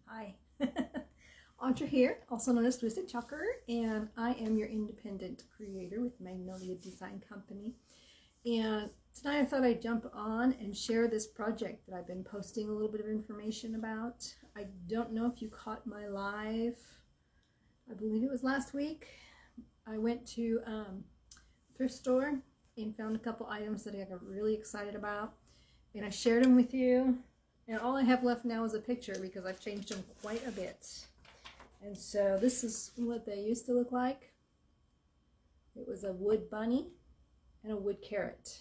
Hi, Audra here, also known as Twisted Chucker, and I am your independent creator with Magnolia Design Company. And tonight I thought I'd jump on and share this project that I've been posting a little bit of information about. I don't know if you caught my live, I believe it was last week. I went to a thrift store and found a couple items that I got really excited about, and I shared them with you. And all I have left now is a picture because I've changed them quite a bit. And so this is what they used to look like. It was a wood bunny and a wood carrot.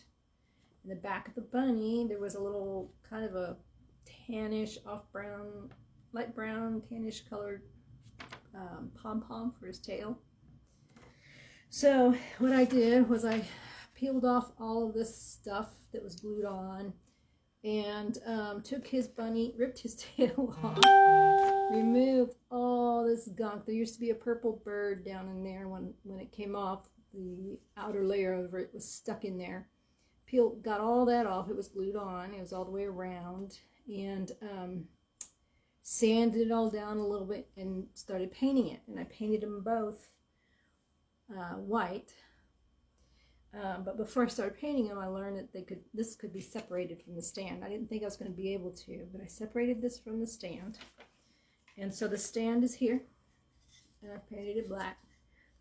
In the back of the bunny, there was a little kind of a tannish, off brown, light brown, tannish colored pom-pom for his tail. So what I did was I peeled off all of this stuff that was glued on, and took his bunny, ripped his tail off, removed all this gunk. There used to be a purple bird down in there. When it came off, the outer layer of it was stuck in there. Got all that off. It was glued on. It was all the way around, and sanded it all down a little bit and started painting it. And I painted them both white. But before I started painting them, I learned that this could be separated from the stand. I didn't think I was going to be able to, but I separated this from the stand. And so the stand is here, and I painted it black.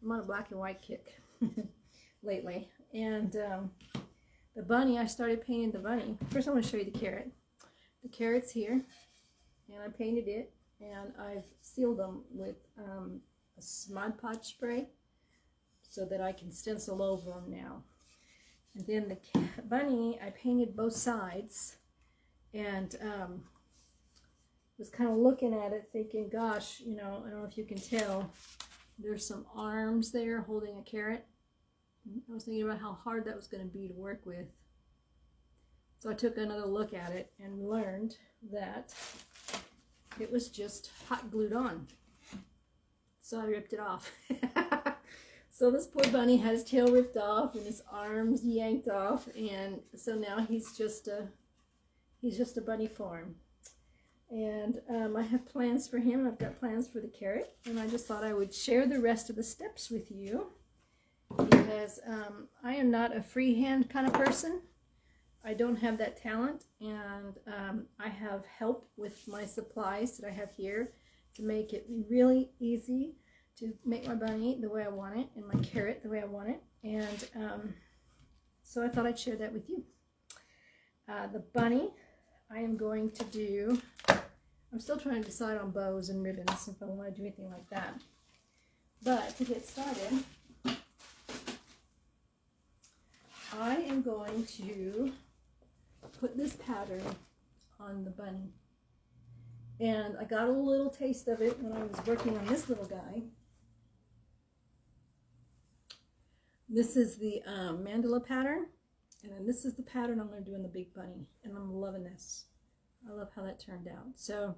I'm on a black and white kick lately. And the bunny, I started painting the bunny. First I want to show you the carrot. The carrot's here, and I painted it, and I've sealed them with a Mod Podge spray, so that I can stencil over them now. And then the bunny, I painted both sides, and was kind of looking at it thinking, gosh, you know, I don't know if you can tell, there's some arms there holding a carrot. I was thinking about how hard that was going to be to work with. So I took another look at it and learned that it was just hot glued on. So I ripped it off. So this poor bunny had his tail ripped off and his arms yanked off, and so now he's just a bunny form. And I have plans for him. I've got plans for the carrot, and I just thought I would share the rest of the steps with you, because I am not a freehand kind of person. I don't have that talent, and I have help with my supplies that I have here to make it really easy to make my bunny the way I want it and my carrot the way I want it. And so I thought I'd share that with you. The bunny, I am going to do, I'm still trying to decide on bows and ribbons if I want to do anything like that. But to get started, I am going to put this pattern on the bunny. And I got a little taste of it when I was working on this little guy. This is the mandala pattern, and then this is the pattern I'm going to do in the big bunny, and I'm loving this. I love how that turned out. So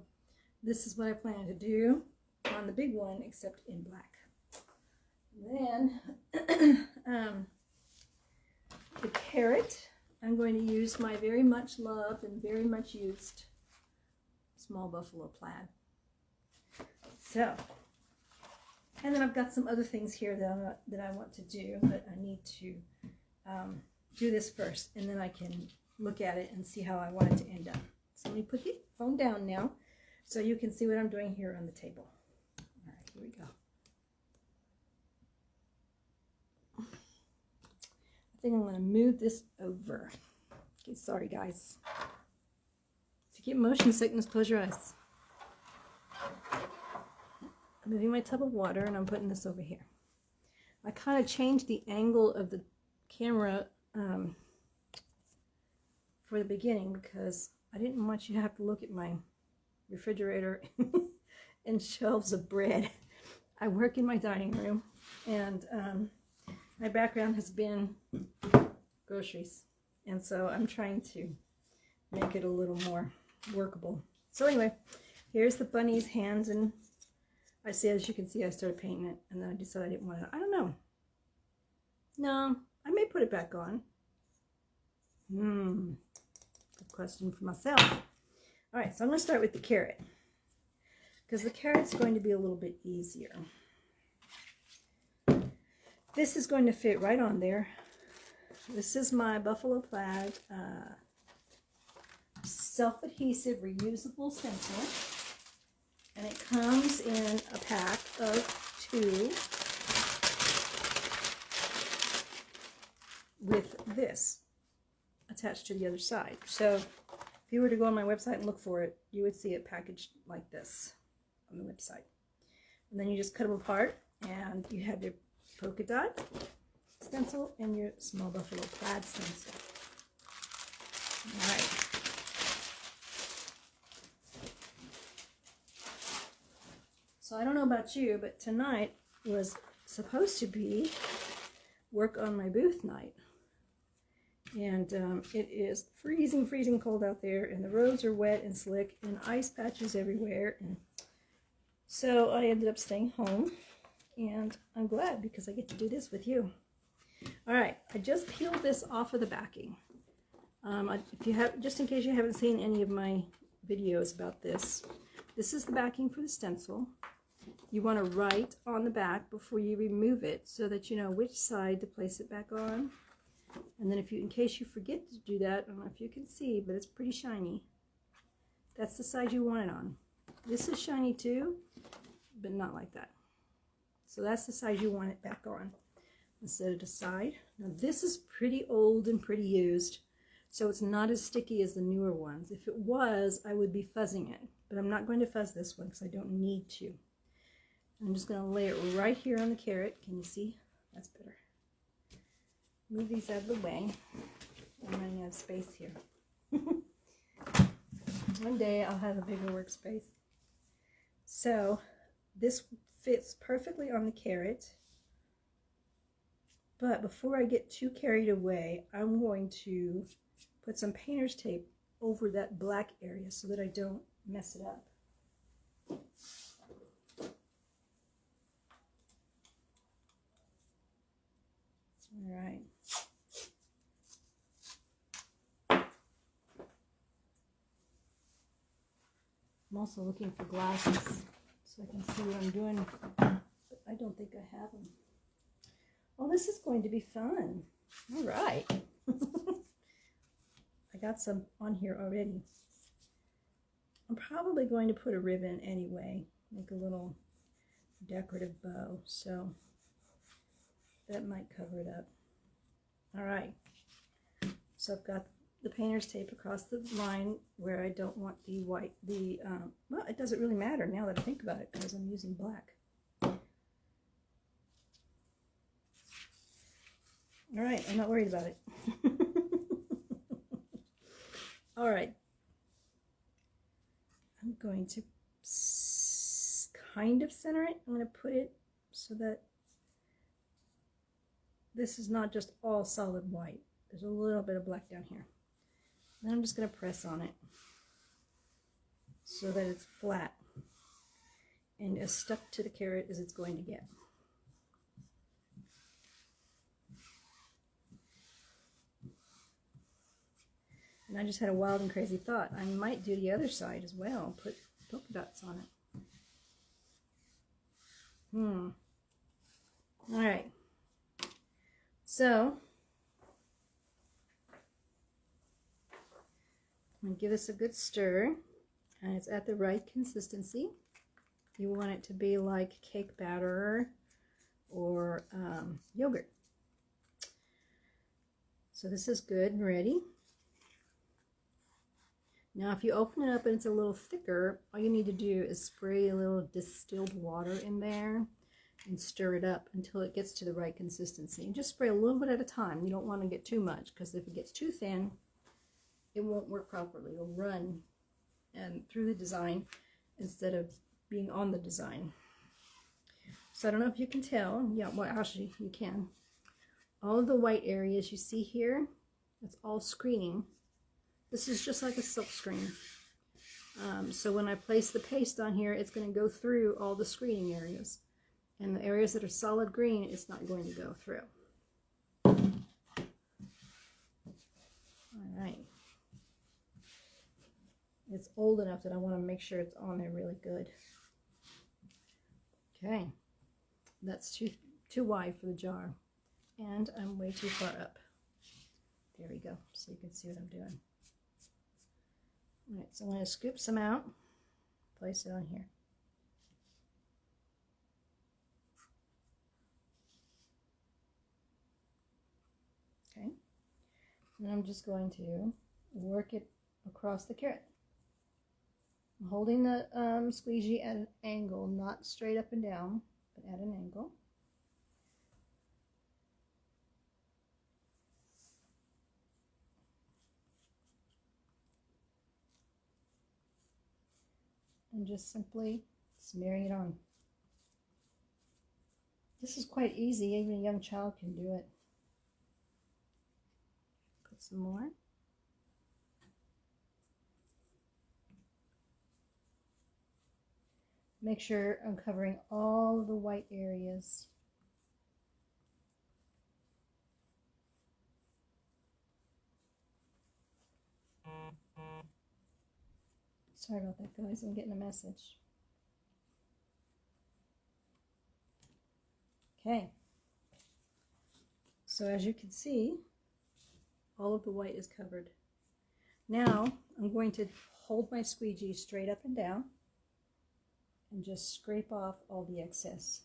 this is what I plan to do on the big one, except in black. Then the carrot, I'm going to use my very much loved and very much used small buffalo plaid. So, and then I've got some other things here that I want to do, but I need to do this first, and then I can look at it and see how I want it to end up. So let me put the phone down now so you can see what I'm doing here on the table. All right, here we go. I think I'm going to move this over. Okay, sorry guys. To get motion sickness, close your eyes. I'm moving my tub of water, and I'm putting this over here. I kind of changed the angle of the camera for the beginning because I didn't want you to have to look at my refrigerator and shelves of bread. I work in my dining room, and my background has been groceries, and so I'm trying to make it a little more workable. So anyway, here's the bunny's hands, and as you can see, I started painting it, and then I decided I didn't want to, I don't know. No, I may put it back on. Good question for myself. All right, so I'm going to start with the carrot. because the carrot's going to be a little bit easier. This is going to fit right on there. This is my Buffalo Plaid self-adhesive reusable stencil, and it comes in a pack of 2 with this attached to the other side. So if you were to go on my website and look for it, you would see it packaged like this on the website. And then you just cut them apart, and you have your polka dot stencil and your small Buffalo Plaid stencil. All right. So I don't know about you, but tonight was supposed to be work on my booth night. And it is freezing, freezing cold out there, and the roads are wet and slick, and ice patches everywhere. And so I ended up staying home, and I'm glad because I get to do this with you. All right, I just peeled this off of the backing. If you have, just in case you haven't seen any of my videos about this, this is the backing for the stencil. You want to write on the back before you remove it so that you know which side to place it back on. And then in case you forget to do that, I don't know if you can see, but it's pretty shiny. That's the side you want it on. This is shiny too, but not like that. So that's the side you want it back on. And set it aside. Now this is pretty old and pretty used, so it's not as sticky as the newer ones. If it was, I would be fuzzing it, but I'm not going to fuzz this one because I don't need to. I'm just going to lay it right here on the carrot. Can you see? That's better. Move these out of the way. I'm running out of space here. One day I'll have a bigger workspace. So this fits perfectly on the carrot. But before I get too carried away, I'm going to put some painter's tape over that black area so that I don't mess it up. All right. I'm also looking for glasses so I can see what I'm doing, but I don't think I have them. Oh, this is going to be fun. All right. I got some on here already. I'm probably going to put a ribbon anyway, make a little decorative bow, so that might cover it up. All right. So I've got the painter's tape across the line where I don't want the white, well, it doesn't really matter now that I think about it because I'm using black. All right, I'm not worried about it. All right. I'm going to kind of center it. I'm going to put it so that this is not just all solid white. There's a little bit of black down here. Then I'm just going to press on it so that it's flat and as stuck to the carrot as it's going to get. And I just had a wild and crazy thought. I might do the other side as well. Put polka dots on it. All right. So I'm going to give this a good stir, and it's at the right consistency. You want it to be like cake batter or yogurt. So this is good and ready. Now if you open it up and it's a little thicker, all you need to do is spray a little distilled water in there and stir it up until it gets to the right consistency. And just spray a little bit at a time. You don't want to get too much, because if it gets too thin, it won't work properly. It'll run and through the design instead of being on the design. So I don't know if you can tell. Yeah, well actually you can. All of the white areas you see here, that's all screening. This is just like a silk screen. So when I place the paste on here, it's going to go through all the screening areas. And the areas that are solid green, it's not going to go through. All right. It's old enough that I want to make sure it's on there really good. Okay, that's too wide for the jar, and I'm way too far up. There we go, so you can see what I'm doing. All right, so I'm going to scoop some out, place it on here. Okay, and I'm just going to work it across the carrot. I'm holding the squeegee at an angle, not straight up and down, but at an angle. And just simply smearing it on. This is quite easy, even a young child can do it. Put some more. Make sure I'm covering all of the white areas. Sorry about that, guys. I'm getting a message. Okay. So as you can see, all of the white is covered. Now I'm going to hold my squeegee straight up and down and just scrape off all the excess.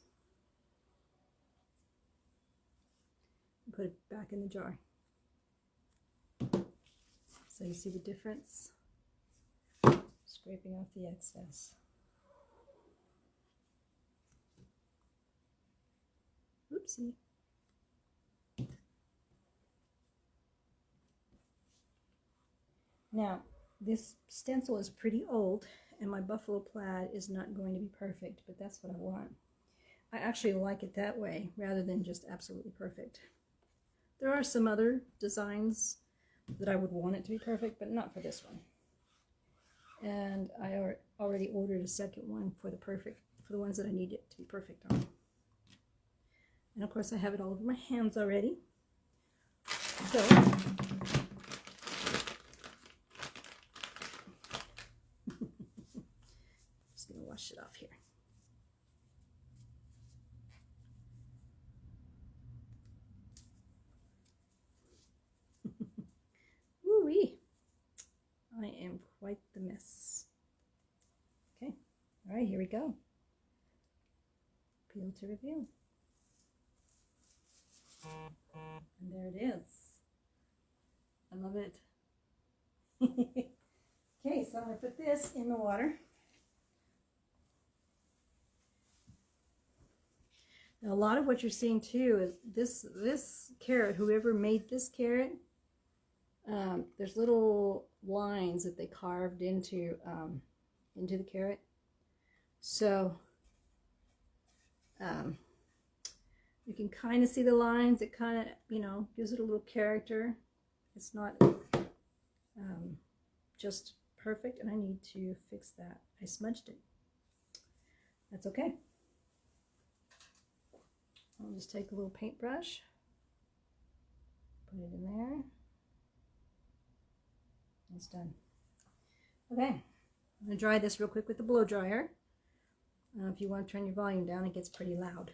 And put it back in the jar. So you see the difference? Scraping off the excess. Oopsie. Now, this stencil is pretty old, and my buffalo plaid is not going to be perfect, but that's what I want. I actually like it that way, rather than just absolutely perfect. There are some other designs that I would want it to be perfect, but not for this one. And I already ordered a second one for the ones that I need it to be perfect on. And of course I have it all over my hands already. So, just gonna wash it off here. Woo-wee. I am quite the mess. Okay, all right, here we go. Peel to reveal. And there it is. I love it. Okay, so I'm going to put this in the water. Now, a lot of what you're seeing too is this carrot, whoever made this carrot, there's little lines that they carved into the carrot. So you can kind of see the lines. It kind of, gives it a little character. It's not just perfect, and I need to fix that. I smudged it. That's okay. I'll just take a little paintbrush, put it in there. It's done. Okay, I'm going to dry this real quick with the blow dryer. If you want to turn your volume down, it gets pretty loud.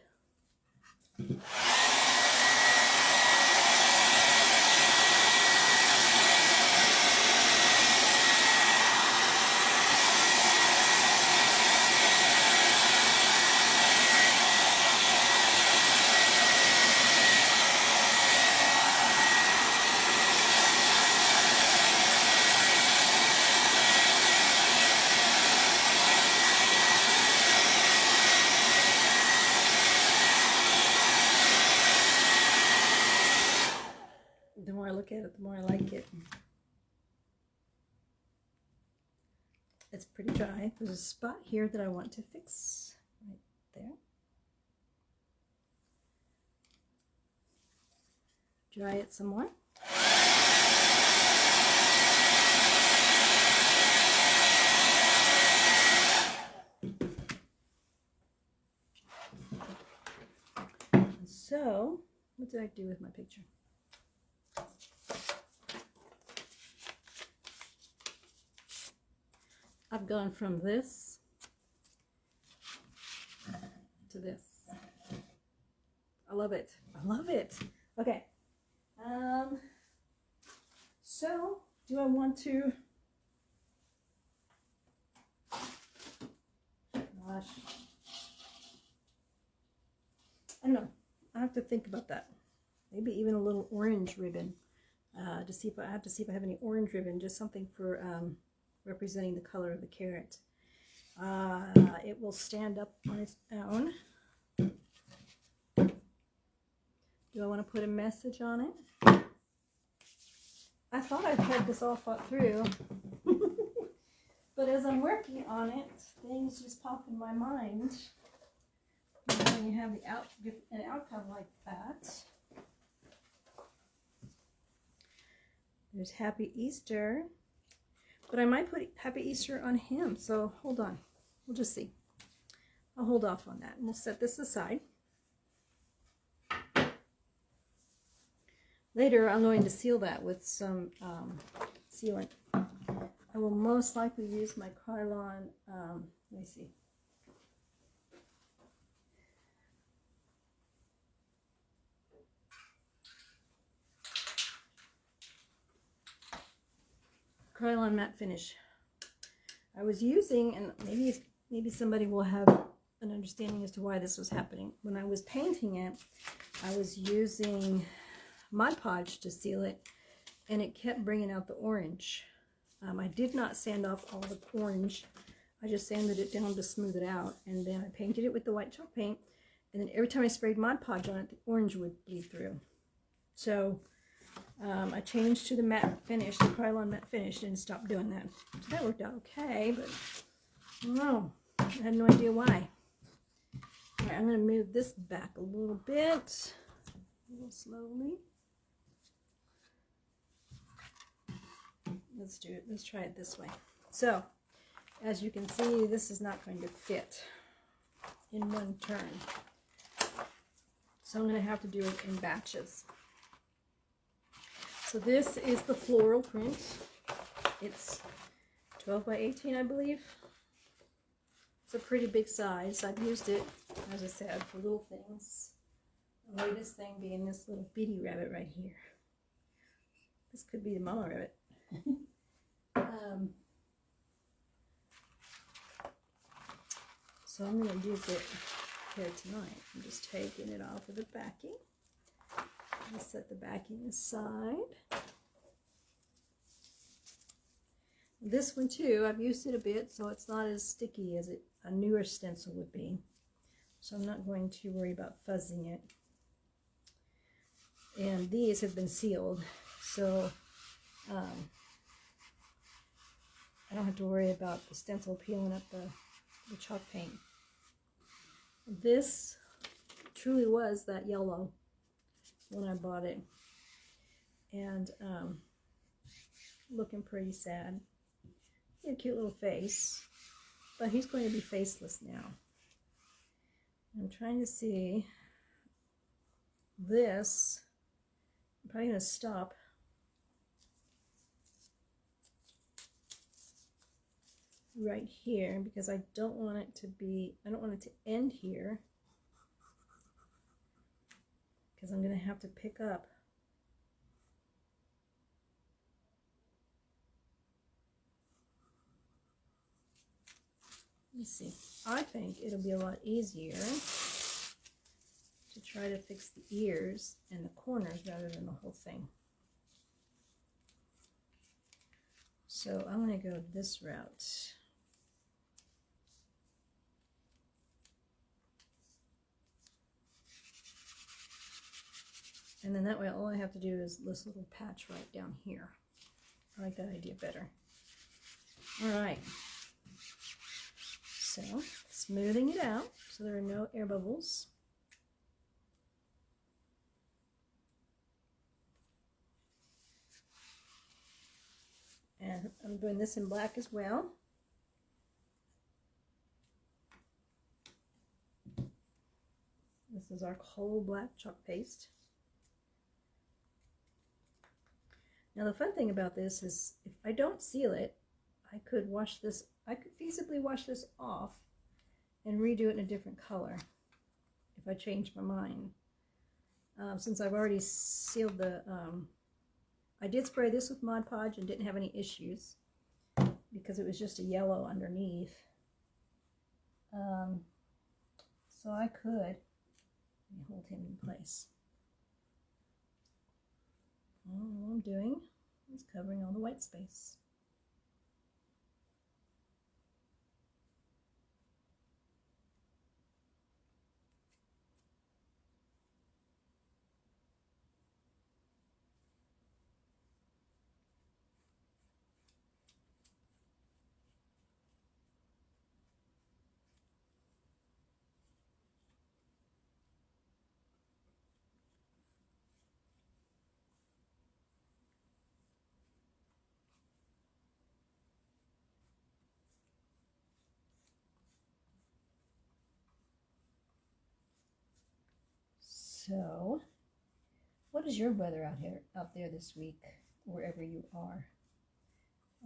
The more I look at it, the more I like it. It's pretty dry. There's a spot here that I want to fix right there. Dry it some more. And so, what did I do with my picture? I've gone from this to this. I love it. I love it. Okay. So do I want to, gosh, I don't know. I have to think about that. Maybe even a little orange ribbon to see if I have to see if I have any orange ribbon, just something for representing the color of the carrot. It will stand up on its own. Do I want to put a message on it? I thought I'd had this all thought through. But as I'm working on it, things just pop in my mind. And when you have an outcome like that. There's Happy Easter. But I might put Happy Easter on him. So hold on. We'll just see. I'll hold off on that. And we'll set this aside. Later, I'm going to seal that with some sealant. I will most likely use my Krylon, let me see. Krylon matte finish. I was using, and maybe somebody will have an understanding as to why this was happening. When I was painting it, I was using Mod Podge to seal it, and it kept bringing out the orange. I did not sand off all the orange. I just sanded it down to smooth it out, and then I painted it with the white chalk paint, and then every time I sprayed Mod Podge on it, the orange would bleed through. So I changed to the matte finish, the Krylon matte finish, and stopped doing that. So that worked out okay, but I don't know. I had no idea why. All right, I'm going to move this back a little bit, a little slowly. Let's do it. Let's try it this way. So, as you can see, this is not going to fit in one turn. So I'm going to have to do it in batches. So this is the floral print. It's 12 by 18, I believe. It's a pretty big size. I've used it, as I said, for little things. The latest thing being this little bitty rabbit right here. This could be the mama rabbit. So I'm going to use it here tonight. I'm just taking it off of the backing. I'll set the backing aside. This one too, I've used it a bit, so it's not as sticky as a newer stencil would be. So I'm not going to worry about fuzzing it. And these have been sealed, so I don't have to worry about the stencil peeling up the chalk paint. This truly was that yellow when I bought it, and looking pretty sad. He had a cute little face, but he's going to be faceless now. I'm trying to see this. I'm probably going to stop right here because I don't want it to end here, because I'm going to have to pick up let's see, I think it'll be a lot easier to try to fix the ears and the corners rather than the whole thing. So I'm going to go this route. And then that way all I have to do is this little patch right down here. I like that idea better. All right. So smoothing it out so there are no air bubbles. And I'm doing this in black as well. This is our whole black chalk paste. Now the fun thing about this is if I don't seal it, I could feasibly wash this off and redo it in a different color. I change my mind. Since I've already sealed the, I did spray this with Mod Podge and didn't have any issues because it was just a yellow underneath. So I could, let me hold him in place. All I'm doing is covering all the white space. So, what is your weather out there this week, wherever you are?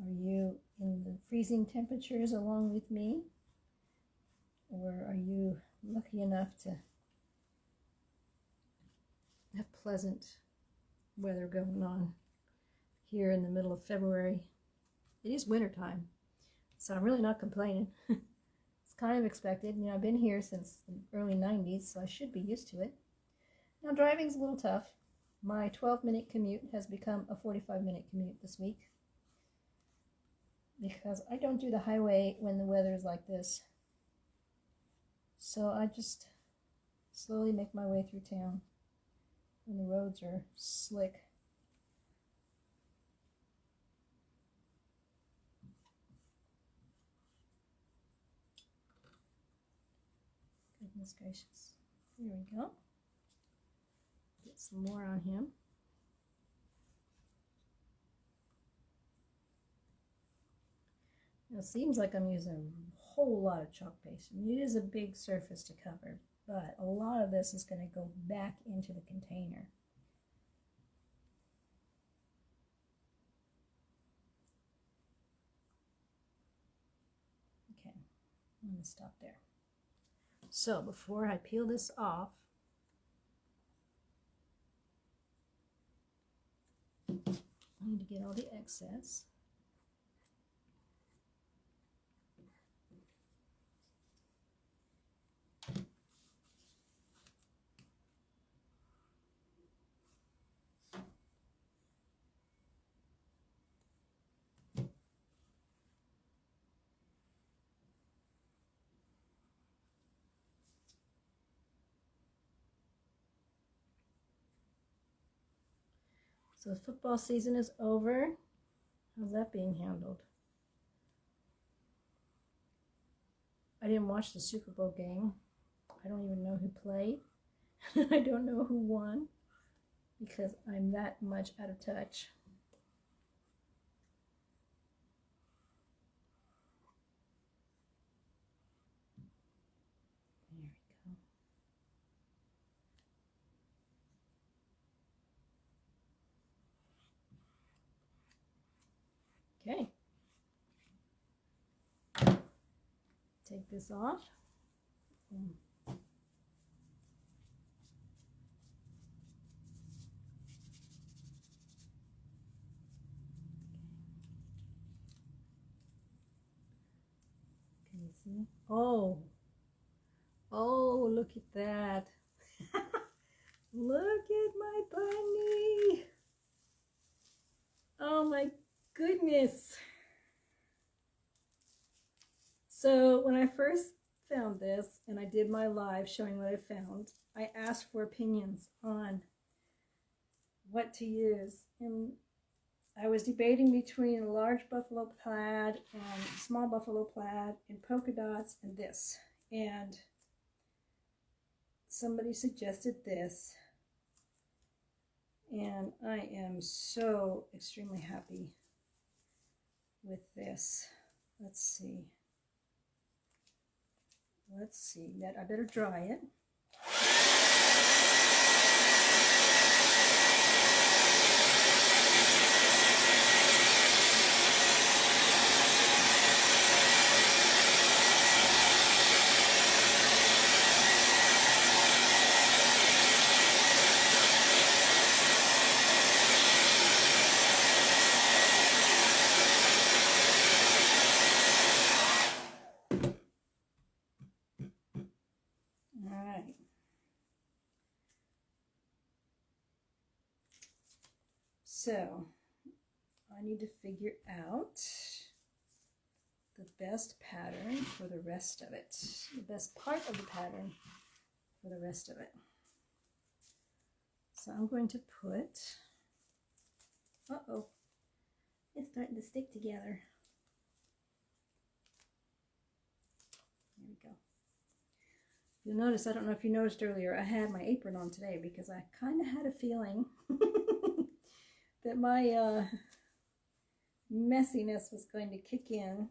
Are you in the freezing temperatures along with me? Or are you lucky enough to have pleasant weather going on here in the middle of February? It is wintertime, so I'm really not complaining. It's kind of expected. You know, I've been here since the early 90s, so I should be used to it. Now, driving's a little tough. My 12-minute commute has become a 45-minute commute this week because I don't do the highway when the weather is like this. So I just slowly make my way through town when the roads are slick. Goodness gracious. Here we go. Get some more on him. Now, it seems like I'm using a whole lot of chalk paste. I mean, it is a big surface to cover, but a lot of this is going to go back into the container. Okay, I'm going to stop there. So before I peel this off, I need to get all the excess. So the football season is over. How's that being handled? I didn't watch the Super Bowl game. I don't even know who played. I don't know who won because I'm that much out of touch. There we go. Okay. Take this off. Can you see? Oh, look at that. Look at my bunny. Oh my goodness. So when I first found this and I did my live showing what I found, I asked for opinions on what to use. And I was debating between a large buffalo plaid and small buffalo plaid and polka dots and this. And somebody suggested this. And I am so extremely happy with this. Let's see. I better dry it. So I need to figure out the best pattern for the rest of it, the best part of the pattern for the rest of it. So I'm going to put, uh-oh, it's starting to stick together. There we go. You'll notice, I don't know if you noticed earlier, I had my apron on today because I kind of had a feeling that my messiness was going to kick in.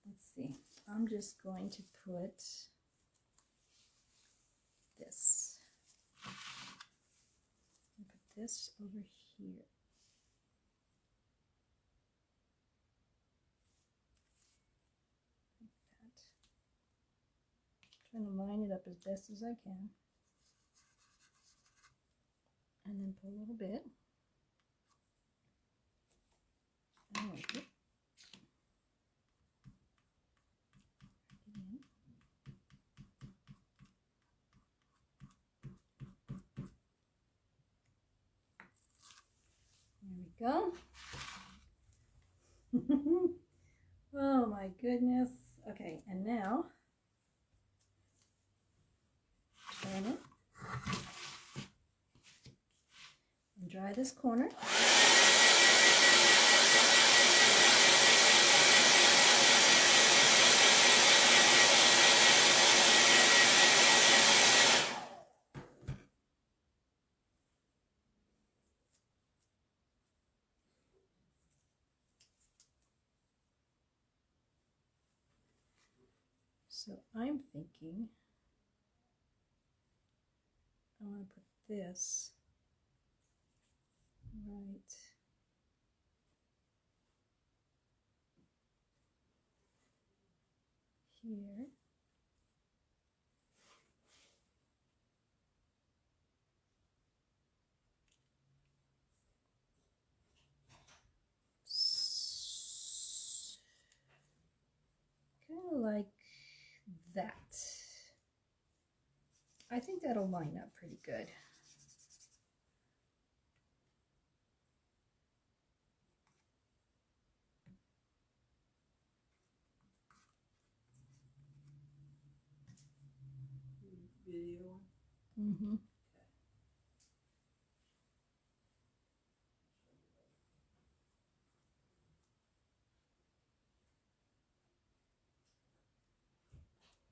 Let's see, I'm just going to put this. I'll put this over here. Like that. Trying to line it up as best as I can. And then put a little bit. I like it. There we go. Oh my goodness. Okay, and now turn it and dry this corner. So I'm thinking I want to put this right here. Kind of like that. I think that'll line up pretty good. Video. Mm-hmm.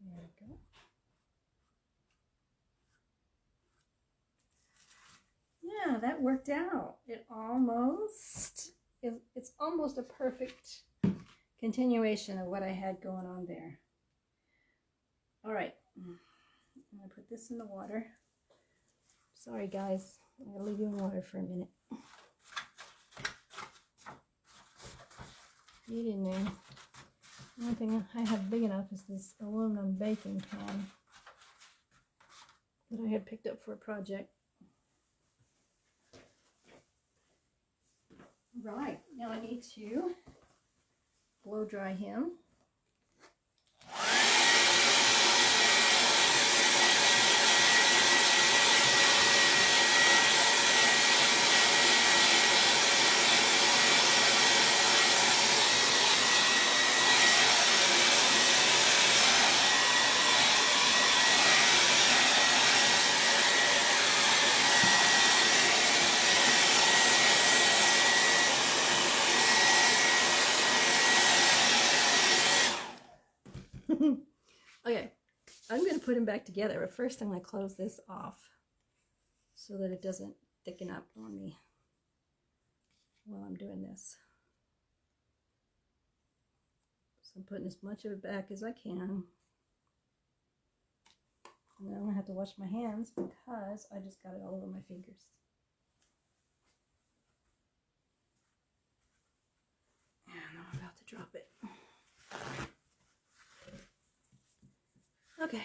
There we go. Yeah, that worked out. It's almost a perfect continuation of what I had going on there. All right, I'm gonna put this in the water. Sorry guys, I'm gonna leave you in water for a minute. Get in there. The only thing I have big enough is this aluminum baking pan that I had picked up for a project. Right, now I need to blow dry him. Okay, I'm going to put him back together, but first I'm going to close this off so that it doesn't thicken up on me while I'm doing this. So I'm putting as much of it back as I can. And then I'm going to have to wash my hands because I just got it all over my fingers. And I'm about to drop it. Okay.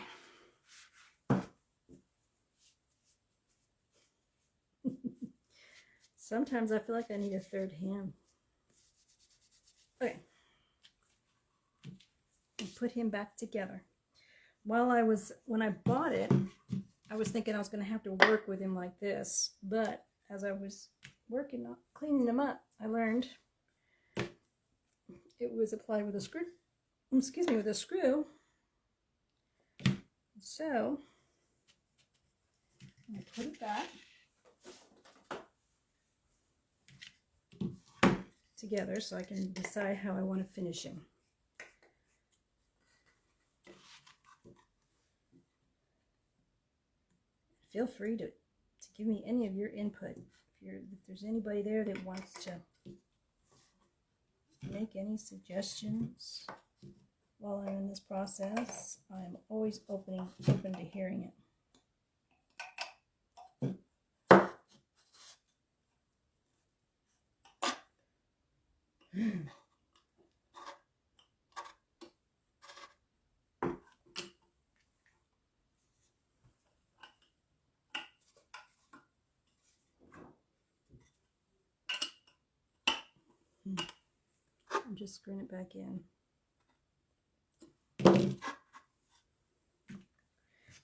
Sometimes I feel like I need a third hand. Okay. And put him back together. When I bought it, I was thinking I was going to have to work with him like this, but as I was working on cleaning them up, I learned it was applied with a screw. Excuse me, with a screw. So I put it back together so I can decide how I want to finish him. Feel free to give me any of your input. If there's anybody there that wants to make any suggestions while I'm in this process, I'm always open to hearing it. I'm just screwing it back in.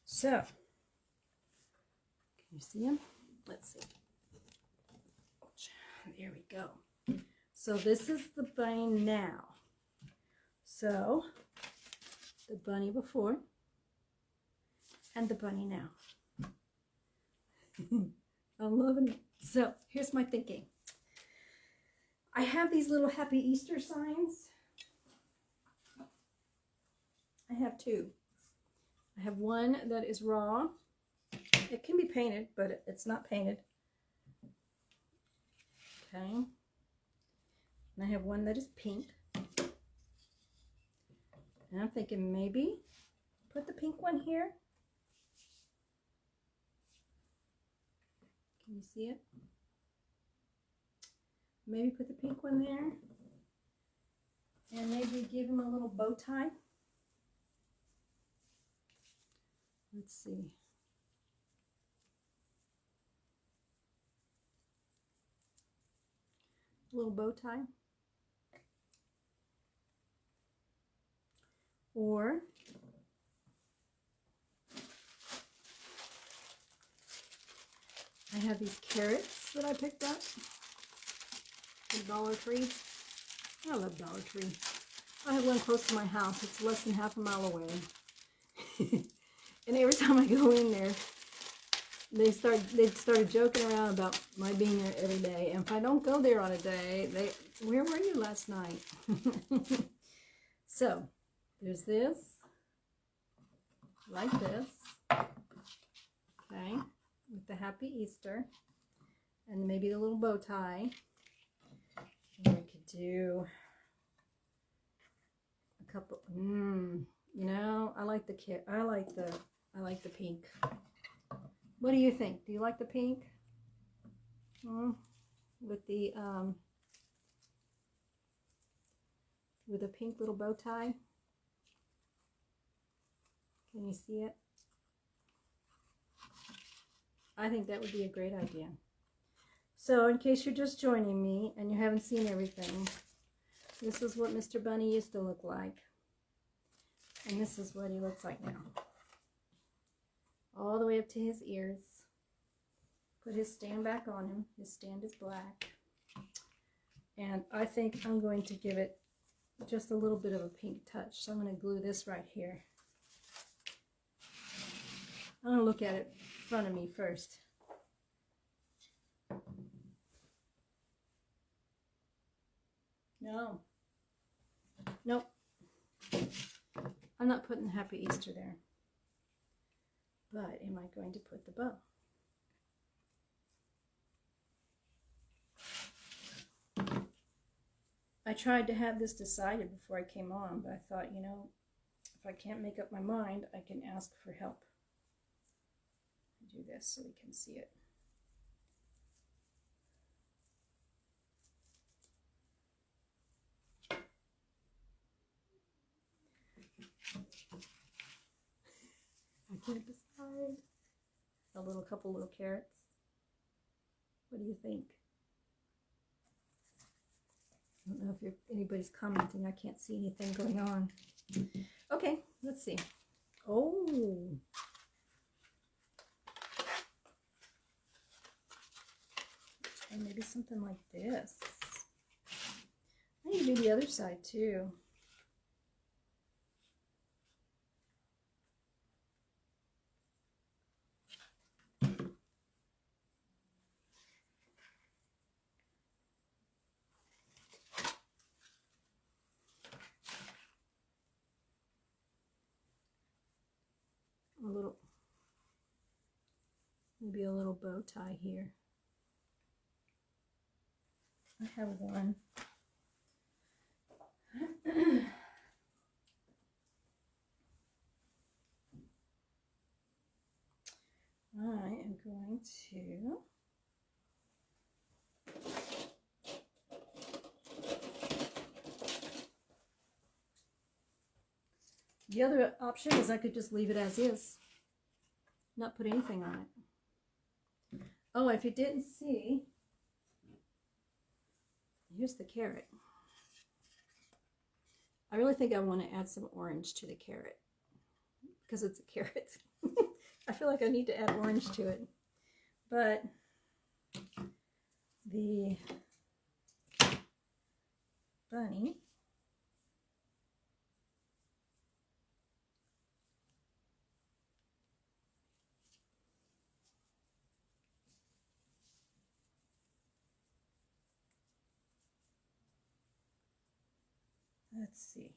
So, can you see him? Let's see. There we go. So this is the bunny now. So, the bunny before and the bunny now. I'm loving it. So, here's my thinking. I have these little Happy Easter signs. I have two. I have one that is raw. It can be painted, but it's not painted. Okay. And I have one that is pink. And I'm thinking maybe put the pink one here. Can you see it? Maybe put the pink one there. And maybe give him a little bow tie. Let's see. A little bow tie. Or I have these carrots that I picked up at Dollar Tree. I love Dollar Tree. I have one close to my house. It's less than half a mile away. And every time I go in there, they started joking around about my being there every day. And if I don't go there on a day, where were you last night? So there's this, like this, okay, with the Happy Easter, and maybe the little bow tie. And we could do a couple. You know, I like the pink. What do you think? Do you like the pink? With the pink little bow tie. Can you see it? I think that would be a great idea. So, in case you're just joining me and you haven't seen everything, this is what Mr. Bunny used to look like. And this is what he looks like now. All the way up to his ears. Put his stand back on him. His stand is black. And I think I'm going to give it just a little bit of a pink touch. So I'm going to glue this right here. I'm going to look at it in front of me first. No. Nope. I'm not putting Happy Easter there. But am I going to put the bow? I tried to have this decided before I came on, but I thought, you know, if I can't make up my mind, I can ask for help. Do this so we can see it. I can't decide. Couple little carrots. What do you think? I don't know if anybody's commenting. I can't see anything going on. Okay, let's see. Oh. Or maybe something like this. I need to do the other side too. Maybe a little bow tie here. I have one. I am going to the other option is I could just leave it as is, not put anything on it. Oh, if you didn't see, here's the carrot. I really think I want to add some orange to the carrot because it's a carrot. I feel like I need to add orange to it. But the bunny let's see.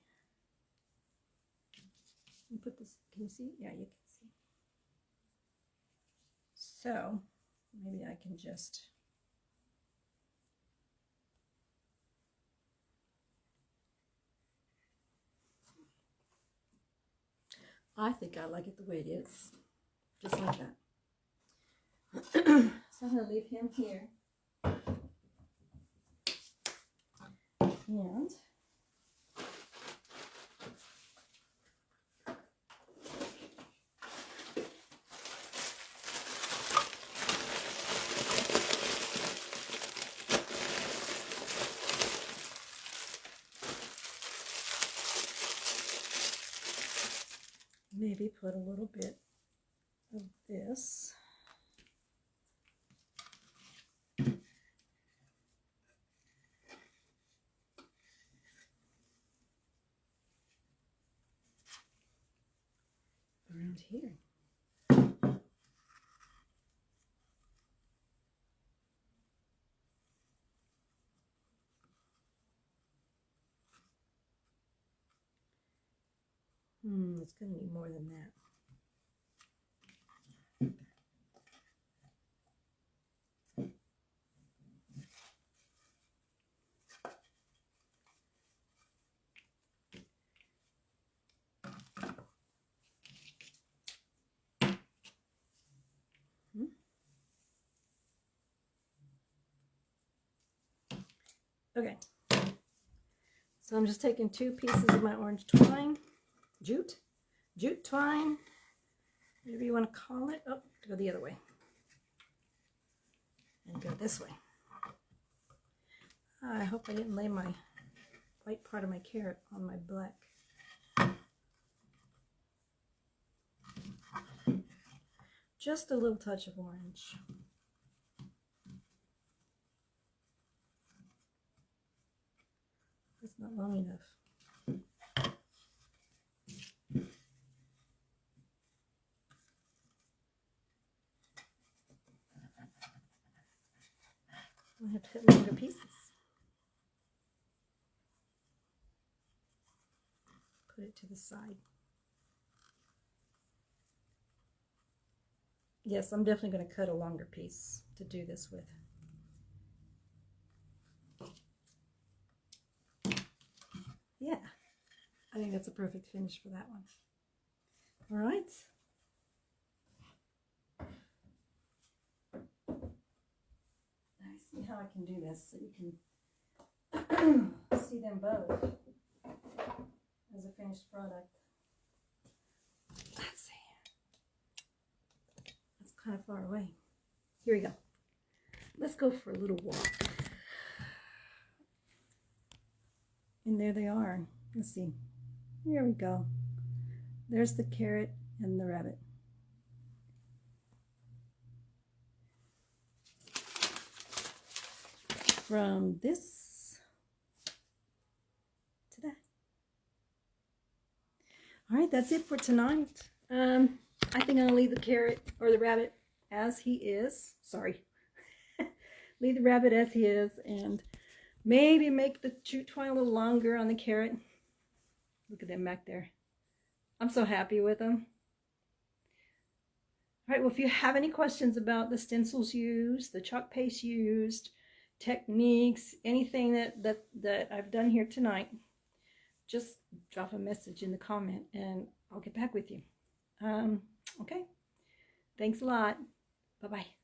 You put this, can you see? Yeah, you can see. So maybe I can just I think I like it the way it is. Just like that. So I'm going to leave him here. And maybe put a little bit of this. Around here. It's going to need more than that. Okay, so I'm just taking 2 pieces of my orange twine, jute twine, whatever you want to call it. Oh, go the other way. And go this way. I hope I didn't lay my white part of my carrot on my black. Just a little touch of orange. It's not long enough. I have to hit longer pieces. Put it to the side. Yes, I'm definitely going to cut a longer piece to do this with. Yeah, I think that's a perfect finish for that one. All right. Let me see how I can do this so you can see them both as a finished product. Let's see. That's kind of far away. Here we go. Let's go for a little walk. And there they are. Let's see. Here we go. There's the carrot and the rabbit. from this to that. All right, that's it for tonight. I think I'm gonna leave the carrot or the rabbit as he is. Sorry. Leave the rabbit as he is, and maybe make the jute twine a little longer on the carrot. Look at them back there. I'm so happy with them. All right, well, if you have any questions about the stencils used, the chalk paste used, techniques, anything that I've done here tonight, just drop a message in the comment and I'll get back with you. Okay, thanks a lot. Bye-bye.